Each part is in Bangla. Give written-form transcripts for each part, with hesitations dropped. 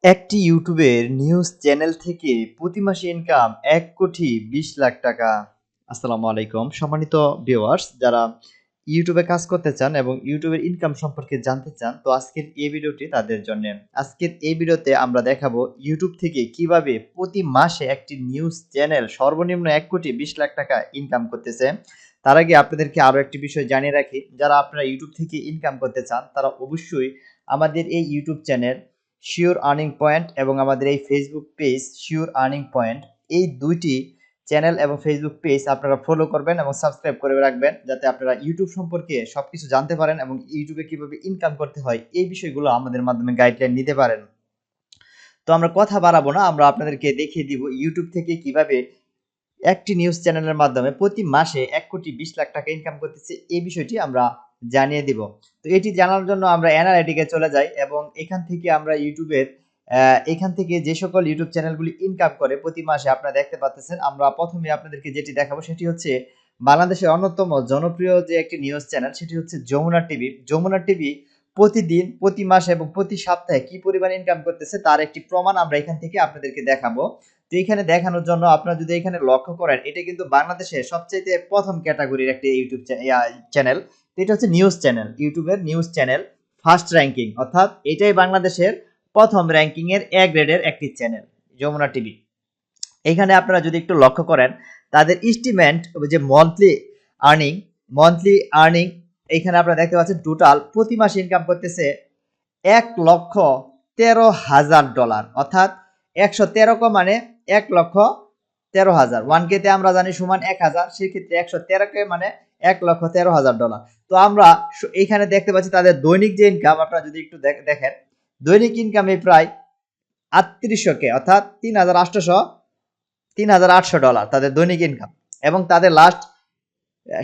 একটি ইউটিউবের নিউজ চ্যানেল থেকে প্রতি মাসে ইনকাম ১,২০,০০,০০০ টাকা। আসসালামু আলাইকুম সম্মানিত ভিউয়ার্স, যারা ইউটিউবে কাজ করতে চান এবং ইউটিউবের ইনকাম সম্পর্কে জানতে চান, তো আজকের এই ভিডিওটি তাদের জন্য। আজকের এই ভিডিওতে আমরা দেখাবো ইউটিউব থেকে কিভাবে প্রতি মাসে একটি নিউজ চ্যানেল সর্বনিম্ন ১,২০,০০,০০০ টাকা ইনকাম করতেছে। তার আগে আপনাদেরকে আরো একটি বিষয় জানিয়ে রাখি, যারা আপনারা ইউটিউব থেকে ইনকাম করতে চান তারা অবশ্যই আমাদের এই YouTube channel sure earning point এবং আমাদের এই Facebook page sure earning point, এই দুইটি চ্যানেল এবং ফেসবুক পেজ আপনারা ফলো করবেন এবং সাবস্ক্রাইব করে রাখবেন, যাতে আপনারা ইউটিউব সম্পর্কে সবকিছু জানতে পারেন এবং ইউটিউবে কিভাবে ইনকাম করতে হয় এই বিষয়গুলো আমাদের মাধ্যমে গাইডলাইন নিতে পারেন। তো আমরা কথা বাড়াবো না, আমরা আপনাদেরকে দেখিয়ে দিব ইউটিউব থেকে কিভাবে একটি নিউজ চ্যানেলের মাধ্যমে প্রতি মাসে ১,২০,০০,০০০ টাকা ইনকাম করতেছে, এই বিষয়টি আমরা জানিয়ে দিব। তো এটি জানার জন্য আমরা অ্যানালিটিকে চলে যাই এবং এখান থেকে আমরা ইউটিউবের এখান থেকে যে সকল ইউটিউব চ্যানেলগুলি ইনকাম করে প্রতি মাসে আপনারা দেখতে পাচ্ছেন। আমরা প্রথমে আপনাদেরকে যেটি দেখাবো সেটি হচ্ছে বাংলাদেশের অন্যতম জনপ্রিয় যে একটি নিউজ চ্যানেল, সেটি হচ্ছে যমুনা টিভি। যমুনা টিভি প্রতিদিন, প্রতি মাসে এবং প্রতি সপ্তাহে কি পরিমাণ ইনকাম করতেছে তার একটি প্রমাণ আমরা এখান থেকে আপনাদেরকে দেখাবো। তো এখানে দেখানোর জন্য আপনারা যদি এখানে লক্ষ্য করেন, এটা কিন্তু বাংলাদেশের সবচাইতে প্রথম ক্যাটাগরির একটি ইউটিউব চ্যানেল। এটা হচ্ছে নিউজ চ্যানেল, ইউটিউবের নিউজ চ্যানেল ফার্স্ট র্যাঙ্কিং, অর্থাৎ এটাই বাংলাদেশের প্রথম র্যাঙ্কিং এর এ গ্রেডের একটি চ্যানেল যমুনা টিভি। এখানে আপনারা যদি একটু লক্ষ্য করেন, তাদের এস্টিমেট যে মান্থলি আর্নিং এখানে আপনারা দেখতে পাচ্ছেন টোটাল প্রতি মাসে ইনকাম করতেছে $1,13,000, অর্থাৎ 113 মানে 1,13,000। 1K তে আমরা জানি সমান 1,000, সেক্ষেত্রে 113K মানে $1,13,000। তো আমরা এখানে দেখতে পাচ্ছি তাদের দৈনিক যে ইনকাম, আপনারা যদি একটু দেখেন, দৈনিক ইনকামে প্রায় 3800K, অর্থাৎ $3,800 তাদের দৈনিক ইনকাম। এবং তাদের লাস্ট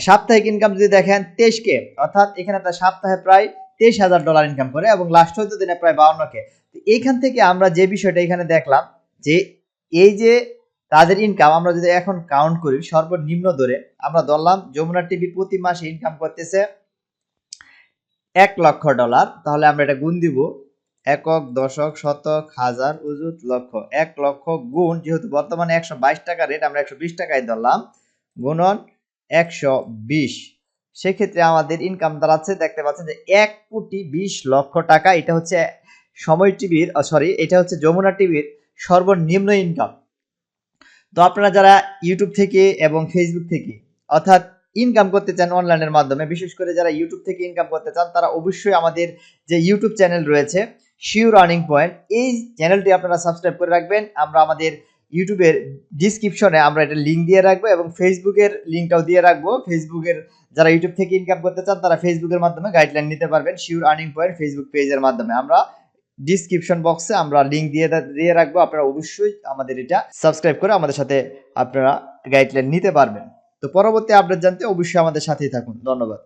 সাপ্তাহিক ইনকাম যদি দেখেন 23K, অর্থাৎ এখানে তার সপ্তাহে প্রায় $23,000 ইনকাম করে এবং লাস্ট 14 দিনে প্রায় 52K। এইখান থেকে আমরা যে বিষয়টা এখানে দেখলাম যে এই যে তাদের ইনকাম আমরা যদি এখন কাউন্ট করি সর্বনিম্ন ধরে, আমরা ধরলাম যমুনা টিভি প্রতি মাসে ইনকাম করতেছে $1,00,000, তাহলে আমরা এটা গুণ দিব একক, দশক, শতক, হাজার, অযুত, লক্ষ। 1,00,000 গুণ, যেহেতু বর্তমানে 122 টাকা রেট, আমরা 120 টাকায় ধরলাম, গুণন 120। সেক্ষেত্রে আমাদের ইনকাম দাঁড়াচ্ছে, দেখতে পাচ্ছেন যে 1,20,00,000 টাকা। এটা হচ্ছে এটা হচ্ছে যমুনা টিভির সর্বনিম্ন ইনকাম। তো আপনারা যারা ইউটিউব থেকে এবং ফেসবুক থেকে অর্থাৎ ইনকাম করতে চান অনলাইনের মাধ্যমে, বিশেষ করে যারা ইউটিউব থেকে ইনকাম করতে চান, তারা অবশ্যই আমাদের যে ইউটিউব চ্যানেল রয়েছে শিওর আর্নিং পয়েন্ট, এই চ্যানেলটি আপনারা সাবস্ক্রাইব করে রাখবেন। আমরা আমাদের ইউটিউবের ডিসক্রিপশনে আমরা এটা লিঙ্ক দিয়ে রাখবো এবং ফেসবুকের লিঙ্কটাও দিয়ে রাখবো। ফেসবুকের যারা ইউটিউব থেকে ইনকাম করতে চান তারা ফেসবুকের মাধ্যমে গাইডলাইন নিতে পারবেন শিওর আর্নিং পয়েন্ট ফেসবুক পেজের মাধ্যমে। আমরা ডিসক্রিপশন বক্সে আমরা লিঙ্ক দিয়ে রাখবো, আপনারা অবশ্যই আমাদের এটা সাবস্ক্রাইব করে আমাদের সাথে আপনারা গাইডলাইন নিতে পারবেন। তো পরবর্তী আপডেট জানতে অবশ্যই আমাদের সাথেই থাকুন। ধন্যবাদ।